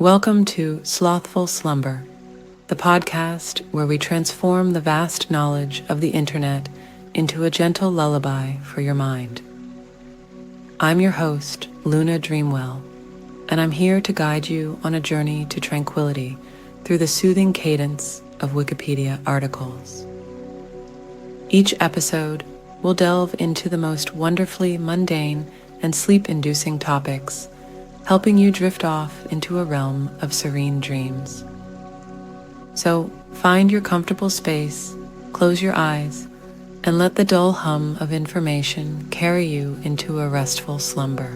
Welcome to Slothful Slumber, the podcast where we transform the vast knowledge of the internet into a gentle lullaby for your mind. I'm your host, Luna Dreamwell, and I'm here to guide you on a journey to tranquility through the soothing cadence of Wikipedia articles. Each episode will delve into the most wonderfully mundane and sleep-inducing topics, helping you drift off into a realm of serene dreams. So find your comfortable space, close your eyes, and let the dull hum of information carry you into a restful slumber.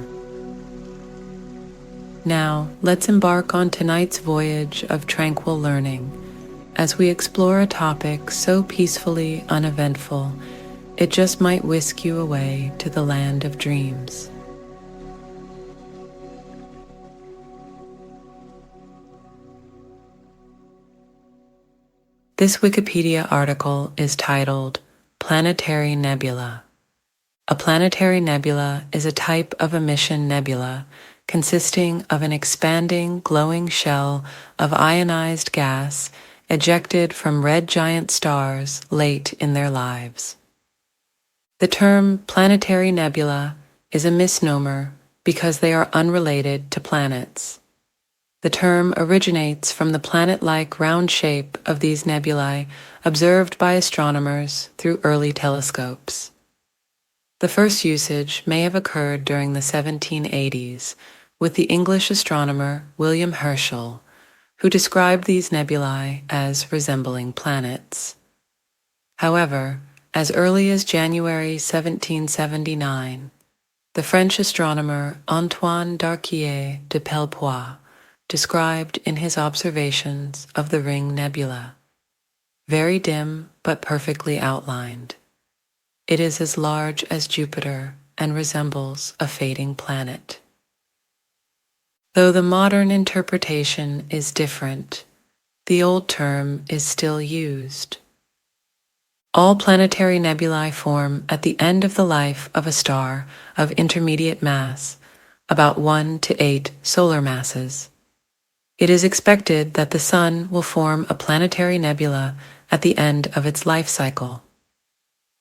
Now, let's embark on tonight's voyage of tranquil learning as we explore a topic so peacefully uneventful, it just might whisk you away to the land of dreams. This Wikipedia article is titled Planetary Nebula. A planetary nebula is a type of emission nebula consisting of an expanding, glowing shell of ionized gas ejected from red giant stars late in their lives. The term planetary nebula is a misnomer because they are unrelated to planets. The term originates from the planet-like round shape of these nebulae observed by astronomers through early telescopes. The first usage may have occurred during the 1780s with the English astronomer William Herschel, who described these nebulae as resembling planets. However, as early as January 1779, the French astronomer Antoine Darquier de Pellepoix described in his observations of the Ring Nebula. Very dim but perfectly outlined. It is as large as Jupiter and resembles a fading planet. Though the modern interpretation is different, the old term is still used. All planetary nebulae form at the end of the life of a star of intermediate mass, about 1 to 8 solar masses. It is expected that the Sun will form a planetary nebula at the end of its life cycle.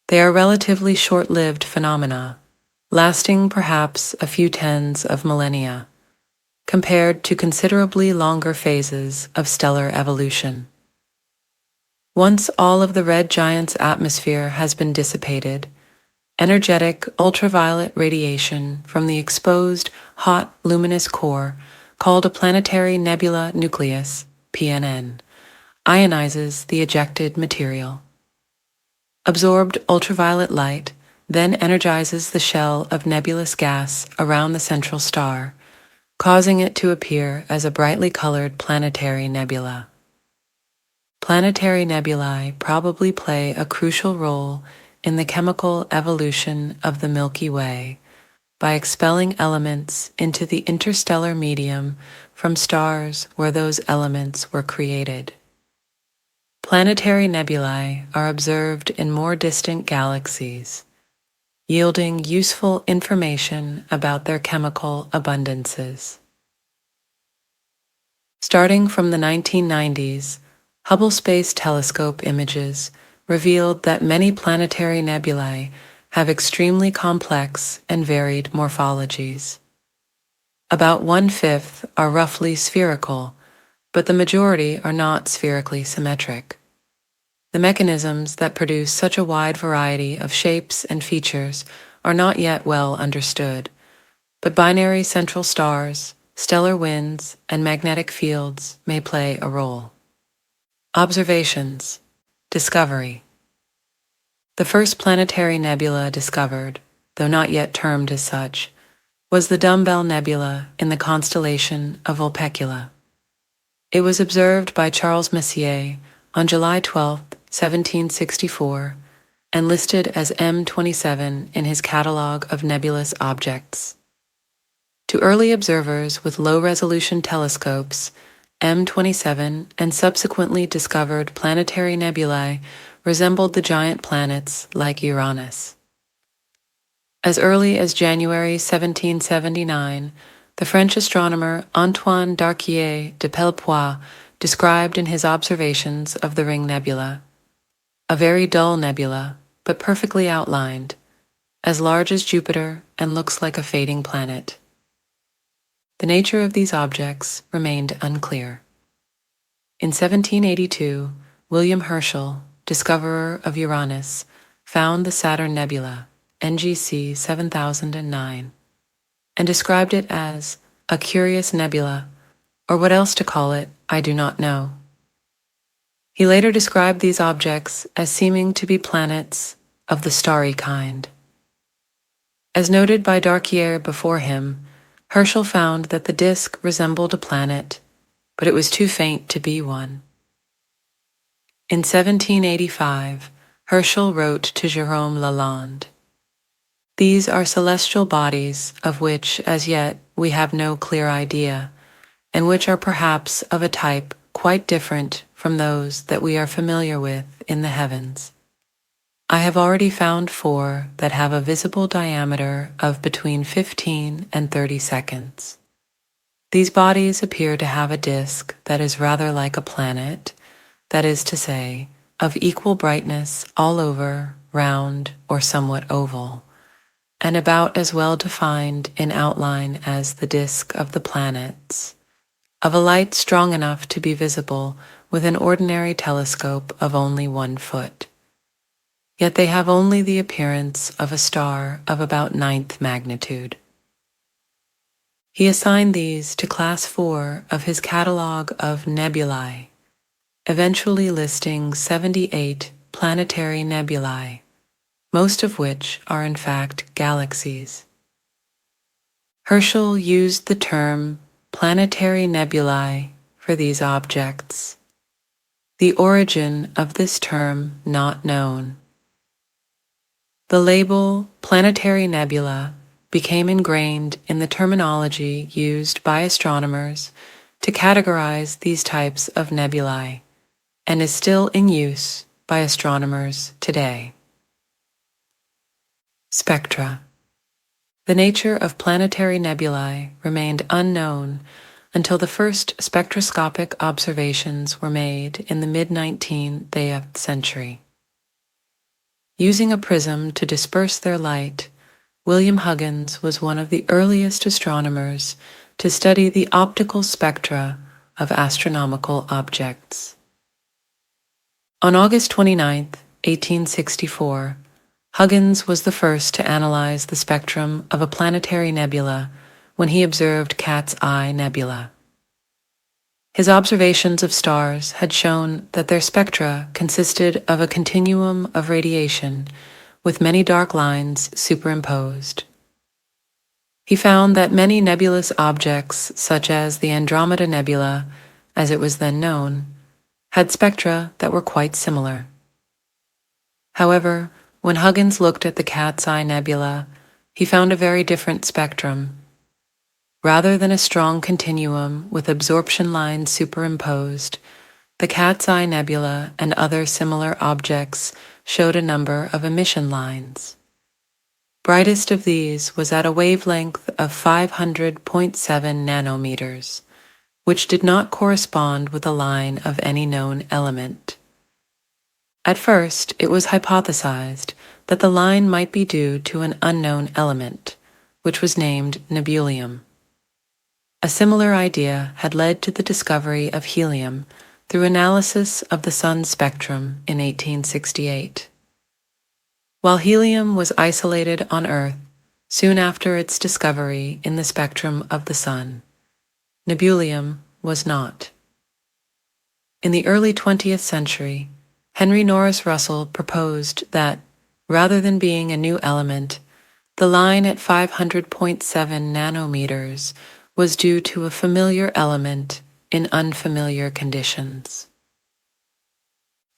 They are relatively short-lived phenomena, lasting perhaps a few tens of millennia, compared to considerably longer phases of stellar evolution. Once all of the red giant's atmosphere has been dissipated, energetic ultraviolet radiation from the exposed, hot, luminous core called a planetary nebula nucleus, PNN, ionizes the ejected material. Absorbed ultraviolet light then energizes the shell of nebulous gas around the central star, causing it to appear as a brightly colored planetary nebula. Planetary nebulae probably play a crucial role in the chemical evolution of the Milky Way, by expelling elements into the interstellar medium from stars where those elements were created. Planetary nebulae are observed in more distant galaxies, yielding useful information about their chemical abundances. Starting from the 1990s, Hubble Space Telescope images revealed that many planetary nebulae have extremely complex and varied morphologies. About 1/5 are roughly spherical, but the majority are not spherically symmetric. The mechanisms that produce such a wide variety of shapes and features are not yet well understood, but binary central stars, stellar winds, and magnetic fields may play a role. Observations. Discovery. The first planetary nebula discovered, though not yet termed as such, was the Dumbbell Nebula in the constellation of Vulpecula. It was observed by Charles Messier on July 12, 1764, and listed as M27 in his catalogue of nebulous objects. To early observers with low-resolution telescopes, M27 and subsequently discovered planetary nebulae resembled the giant planets like Uranus. As early as January 1779, The French astronomer Antoine Darquier de Pellepoix described in his observations of the Ring Nebula, a very dull nebula, but perfectly outlined, as large as Jupiter and looks like a fading planet. The nature of these objects remained unclear. In 1782, William Herschel, discoverer of Uranus, found the Saturn Nebula, NGC 7009, and described it as a curious nebula, or what else to call it, I do not know. He later described these objects as seeming to be planets of the starry kind. As noted by Darquier before him, Herschel found that the disk resembled a planet, but it was too faint to be one. In 1785, Herschel wrote to Jérôme Lalande, "These are celestial bodies of which, as yet, we have no clear idea, and which are perhaps of a type quite different from those that we are familiar with in the heavens. I have already found 4 that have a visible diameter of between 15 and 30 seconds. These bodies appear to have a disk that is rather like a planet, that is to say, of equal brightness all over, round, or somewhat oval, and about as well defined in outline as the disk of the planets, of a light strong enough to be visible with an ordinary telescope of only 1 foot. Yet they have only the appearance of a star of about 9th magnitude." He assigned these to class 4 of his catalogue of nebulae, eventually listing 78 planetary nebulae, most of which are in fact galaxies. Herschel used the term planetary nebulae for these objects, the origin of this term not known. The label planetary nebula became ingrained in the terminology used by astronomers to categorize these types of nebulae, and is still in use by astronomers today. Spectra. The nature of planetary nebulae remained unknown until the first spectroscopic observations were made in the mid-19th century. Using a prism to disperse their light, William Huggins was one of the earliest astronomers to study the optical spectra of astronomical objects. On August 29, 1864, Huggins was the first to analyze the spectrum of a planetary nebula when he observed Cat's Eye Nebula. His observations of stars had shown that their spectra consisted of a continuum of radiation with many dark lines superimposed. He found that many nebulous objects, such as the Andromeda Nebula, as it was then known, had spectra that were quite similar. However, when Huggins looked at the Cat's Eye Nebula, he found a very different spectrum. Rather than a strong continuum with absorption lines superimposed, the Cat's Eye Nebula and other similar objects showed a number of emission lines. Brightest of these was at a wavelength of 500.7 nanometers, which did not correspond with a line of any known element. At first, it was hypothesized that the line might be due to an unknown element, which was named nebulium. A similar idea had led to the discovery of helium through analysis of the sun's spectrum in 1868. While helium was isolated on Earth soon after its discovery in the spectrum of the sun, nebulium was not. In the early 20th century, Henry Norris Russell proposed that, rather than being a new element, the line at 500.7 nanometers was due to a familiar element in unfamiliar conditions.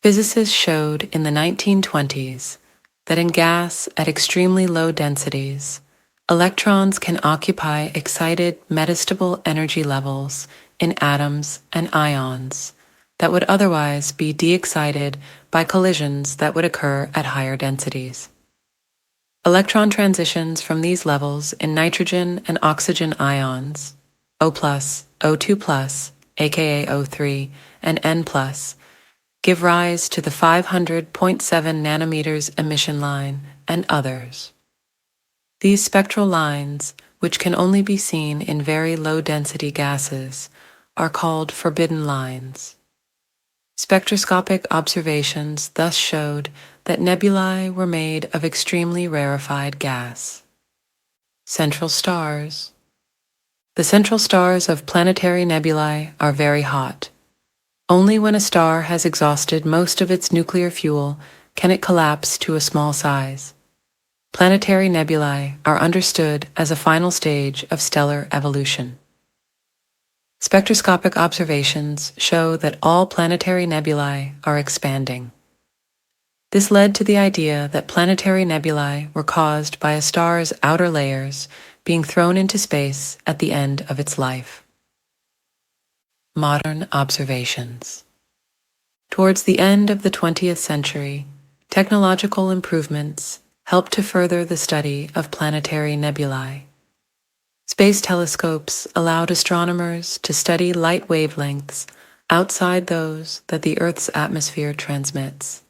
Physicists showed in the 1920s that in gas at extremely low densities, electrons can occupy excited metastable energy levels in atoms and ions that would otherwise be de-excited by collisions that would occur at higher densities. Electron transitions from these levels in nitrogen and oxygen ions, O+, O2+, aka O3, and N+, give rise to the 500.7 nanometers emission line and others. These spectral lines, which can only be seen in very low-density gases, are called forbidden lines. Spectroscopic observations thus showed that nebulae were made of extremely rarefied gas. Central stars. The central stars of planetary nebulae are very hot. Only when a star has exhausted most of its nuclear fuel can it collapse to a small size. Planetary nebulae are understood as a final stage of stellar evolution. Spectroscopic observations show that all planetary nebulae are expanding. This led to the idea that planetary nebulae were caused by a star's outer layers being thrown into space at the end of its life. Modern observations. Towards the end of the 20th century, technological improvements helped to further the study of planetary nebulae. Space telescopes allowed astronomers to study light wavelengths outside those that the Earth's atmosphere transmits.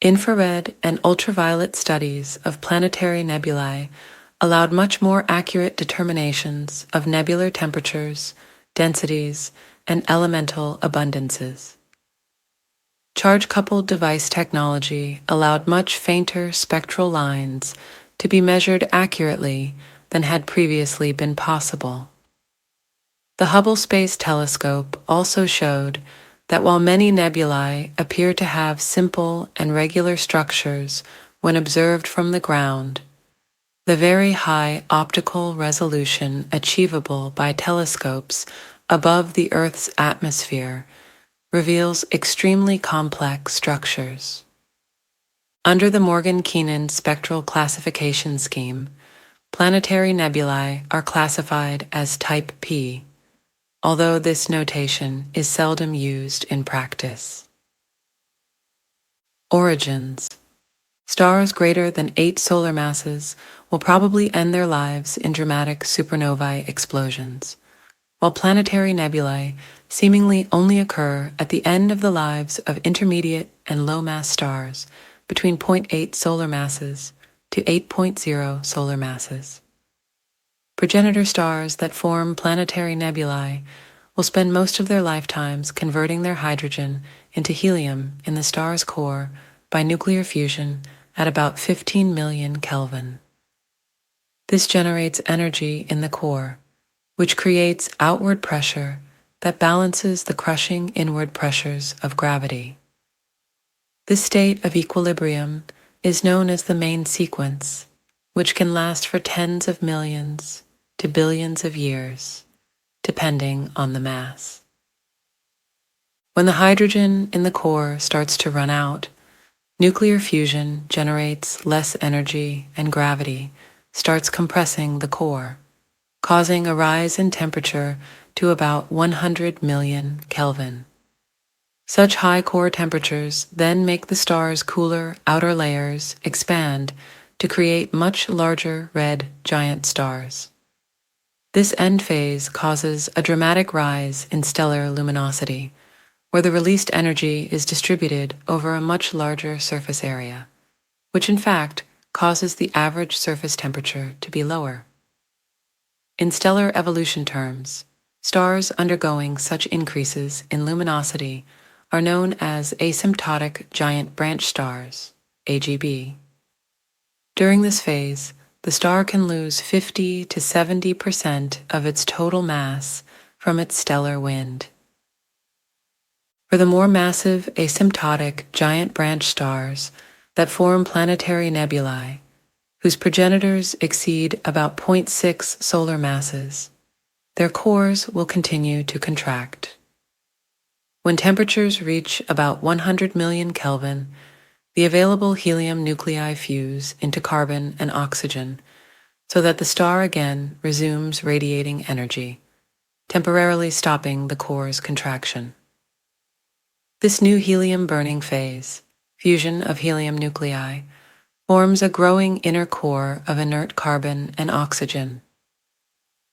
Infrared and ultraviolet studies of planetary nebulae allowed much more accurate determinations of nebular temperatures, densities, and elemental abundances. Charge-coupled device technology allowed much fainter spectral lines to be measured accurately than had previously been possible. The Hubble Space Telescope also showed that while many nebulae appear to have simple and regular structures when observed from the ground, the very high optical resolution achievable by telescopes above the Earth's atmosphere reveals extremely complex structures. Under the Morgan-Keenan spectral classification scheme, planetary nebulae are classified as type P, although this notation is seldom used in practice. Origins. Stars greater than 8 solar masses will probably end their lives in dramatic supernovae explosions, while planetary nebulae seemingly only occur at the end of the lives of intermediate and low-mass stars between 0.8 solar masses to 8.0 solar masses. Progenitor stars that form planetary nebulae will spend most of their lifetimes converting their hydrogen into helium in the star's core by nuclear fusion at about 15 million Kelvin. This generates energy in the core, which creates outward pressure that balances the crushing inward pressures of gravity. This state of equilibrium is known as the main sequence, which can last for tens of millions to billions of years, depending on the mass. When the hydrogen in the core starts to run out, nuclear fusion generates less energy and gravity starts compressing the core, causing a rise in temperature to about 100 million Kelvin. Such high core temperatures then make the star's cooler outer layers expand to create much larger red giant stars. This end phase causes a dramatic rise in stellar luminosity, where the released energy is distributed over a much larger surface area, which in fact causes the average surface temperature to be lower. In stellar evolution terms, stars undergoing such increases in luminosity are known as asymptotic giant branch stars, AGB. During this phase, the star can lose 50 to 70% of its total mass from its stellar wind. For the more massive asymptotic giant branch stars that form planetary nebulae, whose progenitors exceed about 0.6 solar masses, their cores will continue to contract. When temperatures reach about 100 million Kelvin, the available helium nuclei fuse into carbon and oxygen so that the star again resumes radiating energy, temporarily stopping the core's contraction. This new helium burning phase, fusion of helium nuclei, forms a growing inner core of inert carbon and oxygen.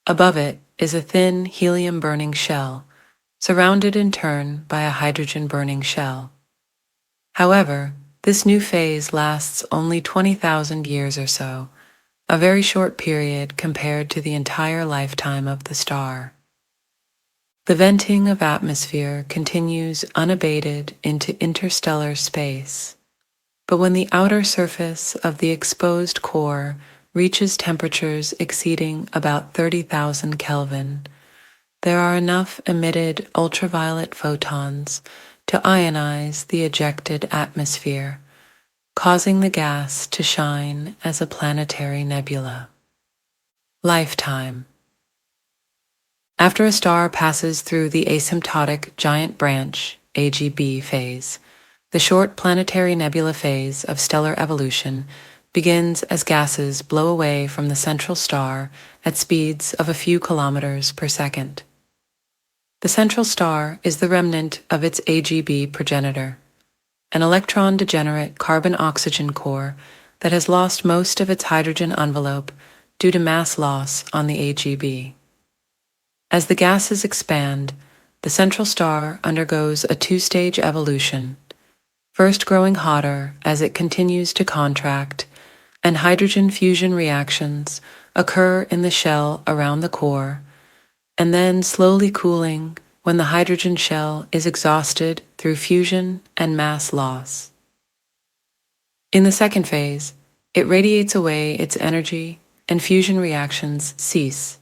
Above it is a thin helium-burning shell, surrounded in turn by a hydrogen-burning shell. However, this new phase lasts only 20,000 years or so, a very short period compared to the entire lifetime of the star. The venting of atmosphere continues unabated into interstellar space, but when the outer surface of the exposed core reaches temperatures exceeding about 30,000 Kelvin, there are enough emitted ultraviolet photons to ionize the ejected atmosphere, causing the gas to shine as a planetary nebula. Lifetime. After a star passes through the asymptotic giant branch (AGB) phase, the short planetary nebula phase of stellar evolution begins as gases blow away from the central star at speeds of a few kilometers per second. The central star is the remnant of its AGB progenitor, an electron-degenerate carbon-oxygen core that has lost most of its hydrogen envelope due to mass loss on the AGB. As the gases expand, the central star undergoes a two-stage evolution, first growing hotter as it continues to contract, and hydrogen fusion reactions occur in the shell around the core, and then slowly cooling when the hydrogen shell is exhausted through fusion and mass loss. In the second phase, it radiates away its energy and fusion reactions cease,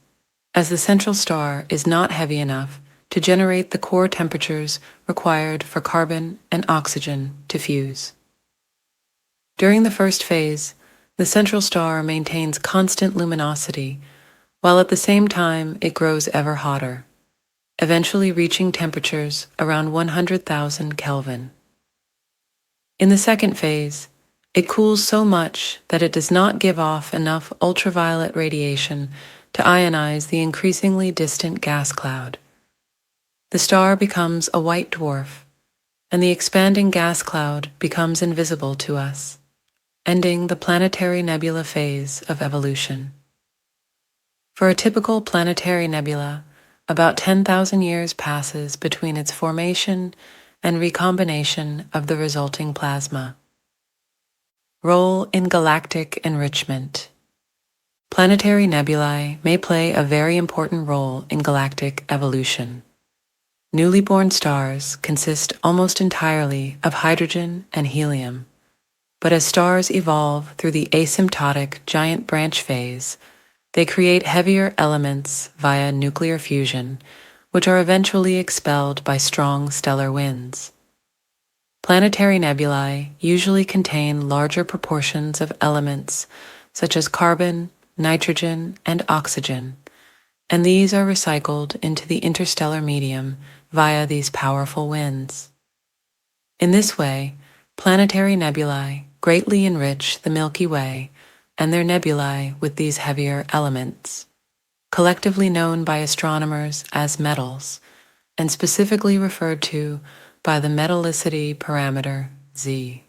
as the central star is not heavy enough to generate the core temperatures required for carbon and oxygen to fuse. During the first phase, the central star maintains constant luminosity, while at the same time it grows ever hotter, eventually reaching temperatures around 100,000 Kelvin. In the second phase, it cools so much that it does not give off enough ultraviolet radiation to ionize the increasingly distant gas cloud. The star becomes a white dwarf, and the expanding gas cloud becomes invisible to us, ending the planetary nebula phase of evolution. For a typical planetary nebula, about 10,000 years passes between its formation and recombination of the resulting plasma. Role in galactic enrichment. Planetary nebulae may play a very important role in galactic evolution. Newly born stars consist almost entirely of hydrogen and helium, but as stars evolve through the asymptotic giant branch phase, they create heavier elements via nuclear fusion, which are eventually expelled by strong stellar winds. Planetary nebulae usually contain larger proportions of elements such as carbon, nitrogen, and oxygen, and these are recycled into the interstellar medium via these powerful winds. In this way, planetary nebulae greatly enrich the Milky Way and their nebulae with these heavier elements, collectively known by astronomers as metals, and specifically referred to by the metallicity parameter Z.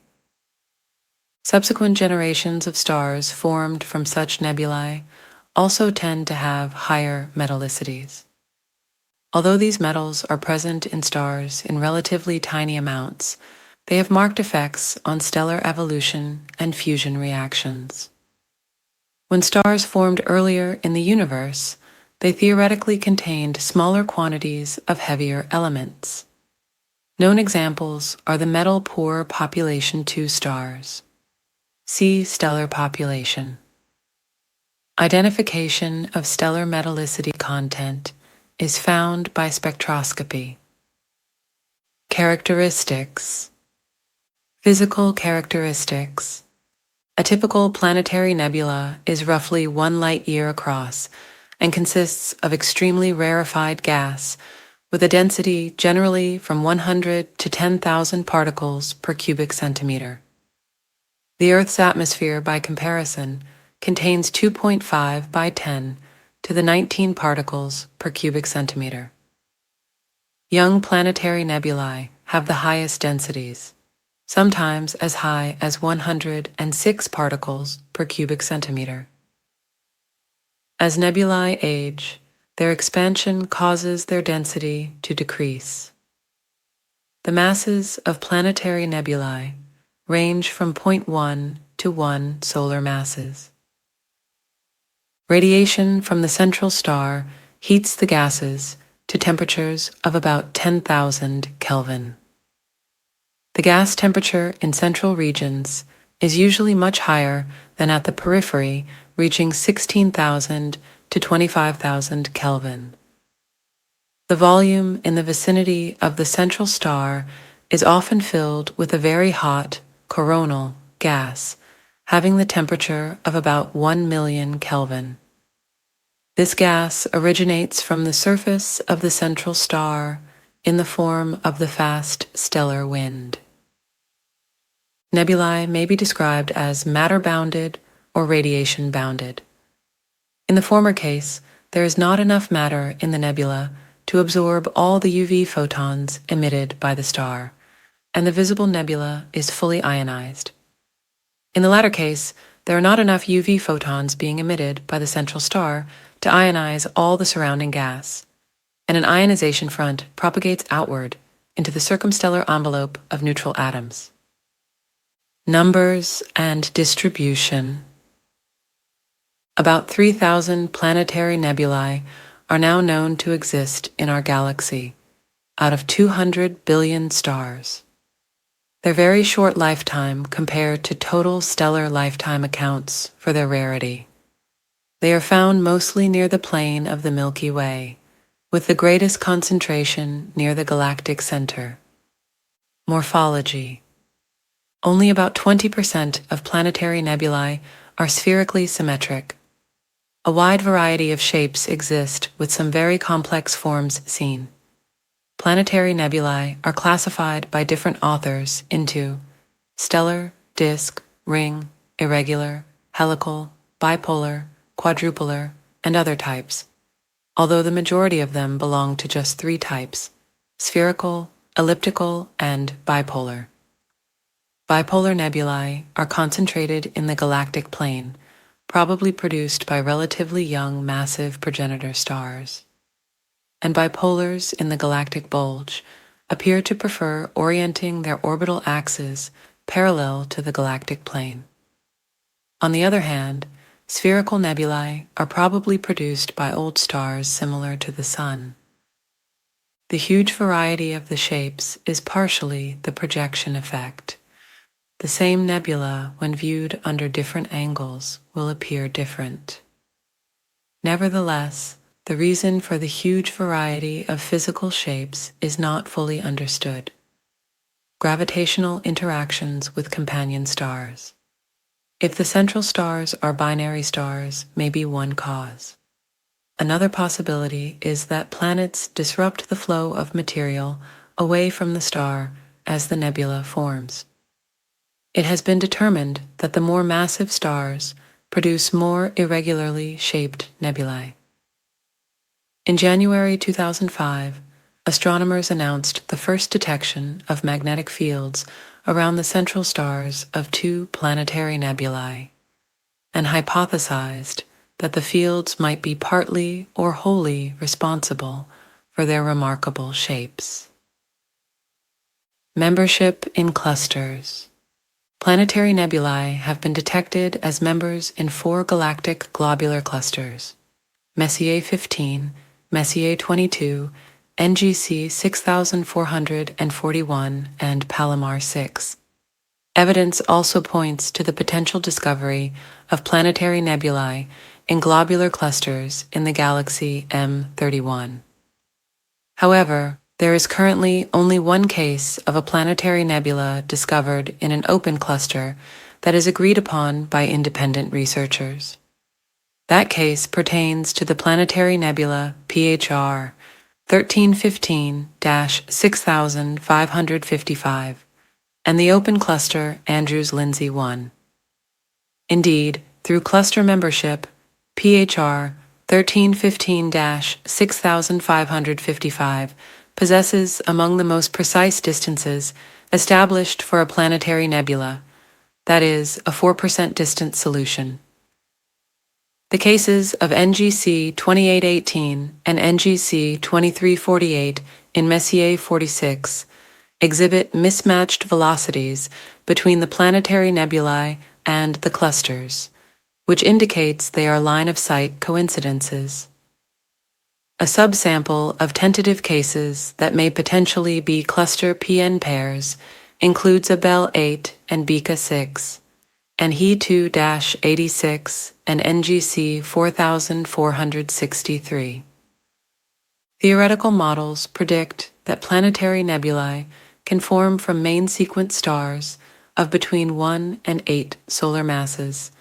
Subsequent generations of stars formed from such nebulae also tend to have higher metallicities. Although these metals are present in stars in relatively tiny amounts, they have marked effects on stellar evolution and fusion reactions. When stars formed earlier in the universe, they theoretically contained smaller quantities of heavier elements. Known examples are the metal-poor population II stars. See stellar population. Identification of stellar metallicity content is found by spectroscopy. Characteristics. Physical characteristics. A typical planetary nebula is roughly 1 light-year across and consists of extremely rarefied gas with a density generally from 100 to 10,000 particles per cubic centimeter. The Earth's atmosphere, by comparison, contains 2.5 by 10 to the 19 particles per cubic centimeter. Young planetary nebulae have the highest densities. sometimes as high as 106 particles per cubic centimeter. As nebulae age, their expansion causes their density to decrease. The masses of planetary nebulae range from 0.1 to 1 solar masses. Radiation from the central star heats the gases to temperatures of about 10,000 Kelvin. The gas temperature in central regions is usually much higher than at the periphery, reaching 16,000 to 25,000 Kelvin. The volume in the vicinity of the central star is often filled with a very hot coronal gas, having the temperature of about 1 million Kelvin. This gas originates from the surface of the central star in the form of the fast stellar wind. Nebulae may be described as matter-bounded or radiation-bounded. In the former case, there is not enough matter in the nebula to absorb all the UV photons emitted by the star, and the visible nebula is fully ionized. In the latter case, there are not enough UV photons being emitted by the central star to ionize all the surrounding gas, and an ionization front propagates outward into the circumstellar envelope of neutral atoms. Numbers and distribution. About 3,000 planetary nebulae are now known to exist in our galaxy, out of 200 billion stars. Their very short lifetime compared to total stellar lifetime accounts for their rarity. They are found mostly near the plane of the Milky Way, with the greatest concentration near the galactic center. Morphology. Only about 20% of planetary nebulae are spherically symmetric. A wide variety of shapes exist, with some very complex forms seen. Planetary nebulae are classified by different authors into stellar, disk, ring, irregular, helical, bipolar, quadrupolar, and other types, although the majority of them belong to just 3 types: spherical, elliptical, and bipolar. Bipolar nebulae are concentrated in the galactic plane, probably produced by relatively young massive progenitor stars. And bipolars in the galactic bulge appear to prefer orienting their orbital axes parallel to the galactic plane. On the other hand, spherical nebulae are probably produced by old stars similar to the Sun. The huge variety of the shapes is partially the projection effect. The same nebula, when viewed under different angles, will appear different. Nevertheless, the reason for the huge variety of physical shapes is not fully understood. Gravitational interactions with companion stars. If the central stars are binary stars, may be one cause. Another possibility is that planets disrupt the flow of material away from the star as the nebula forms. It has been determined that the more massive stars produce more irregularly shaped nebulae. In January 2005, astronomers announced the first detection of magnetic fields around the central stars of 2 planetary nebulae, and hypothesized that the fields might be partly or wholly responsible for their remarkable shapes. Membership in clusters. Planetary nebulae have been detected as members in 4 galactic globular clusters: Messier 15, Messier 22, NGC 6441, and Palomar 6. Evidence also points to the potential discovery of planetary nebulae in globular clusters in the galaxy M31. However, there is currently only one case of a planetary nebula discovered in an open cluster that is agreed upon by independent researchers. That case pertains to the planetary nebula PHR 1315-6555 and the open cluster Andrews-Lindsay 1. Indeed, through cluster membership, PHR 1315-6555 possesses among the most precise distances established for a planetary nebula, that is, a 4% distance solution. The cases of NGC 2818 and NGC 2348 in Messier 46 exhibit mismatched velocities between the planetary nebulae and the clusters, which indicates they are line-of-sight coincidences. A subsample of tentative cases that may potentially be cluster PN pairs includes Abell 8 and Bika 6, and He2-86 and NGC 4463. Theoretical models predict that planetary nebulae can form from main sequence stars of between 1 and 8 solar masses,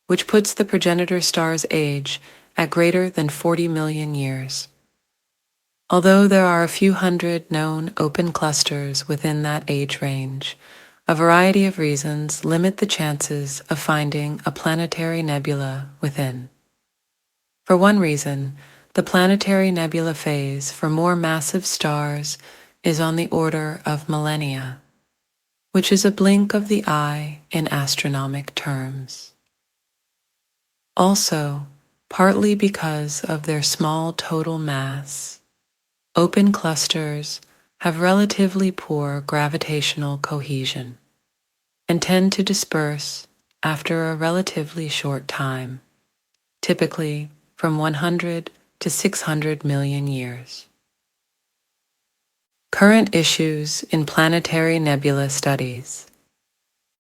which puts the progenitor star's age at greater than 40 million years. Although there are a few hundred known open clusters within that age range, a variety of reasons limit the chances of finding a planetary nebula within. For one reason, the planetary nebula phase for more massive stars is on the order of millennia, which is a blink of the eye in astronomic terms. Also, partly because of their small total mass, open clusters have relatively poor gravitational cohesion and tend to disperse after a relatively short time, typically from 100 to 600 million years. Current issues in planetary nebula studies.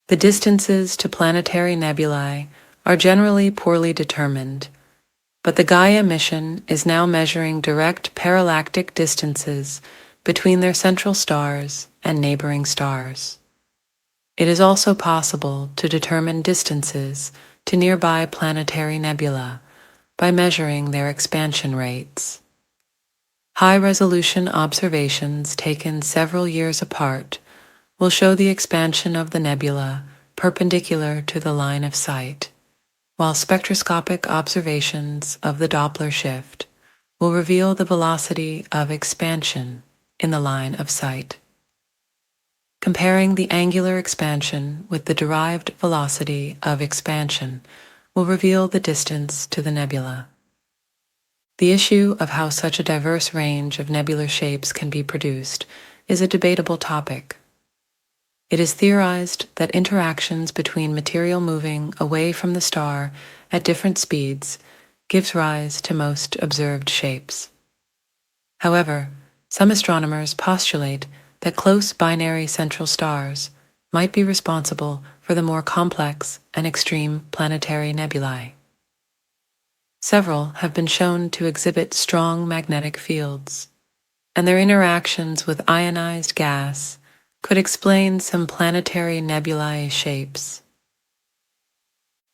The distances to planetary nebulae are generally poorly determined, but the Gaia mission is now measuring direct parallactic distances between their central stars and neighboring stars. It is also possible to determine distances to nearby planetary nebula by measuring their expansion rates. High-resolution observations taken several years apart will show the expansion of the nebula perpendicular to the line of sight, while spectroscopic observations of the Doppler shift will reveal the velocity of expansion in the line of sight. Comparing the angular expansion with the derived velocity of expansion will reveal the distance to the nebula. The issue of how such a diverse range of nebular shapes can be produced is a debatable topic. It is theorized that interactions between material moving away from the star at different speeds gives rise to most observed shapes. However, some astronomers postulate that close binary central stars might be responsible for the more complex and extreme planetary nebulae. Several have been shown to exhibit strong magnetic fields, and their interactions with ionized gas could explain some planetary nebulae shapes.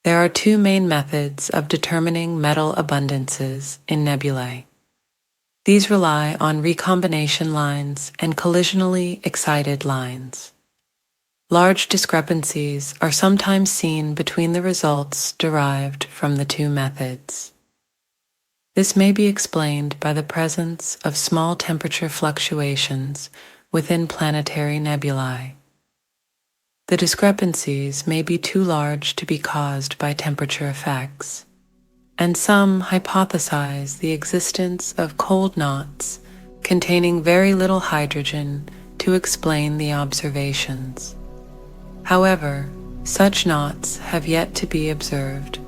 There are two main methods of determining metal abundances in nebulae. These rely on recombination lines and collisionally excited lines. Large discrepancies are sometimes seen between the results derived from the two methods. This may be explained by the presence of small temperature fluctuations within planetary nebulae. The discrepancies may be too large to be caused by temperature effects, and some hypothesize the existence of cold knots containing very little hydrogen to explain the observations. However, such knots have yet to be observed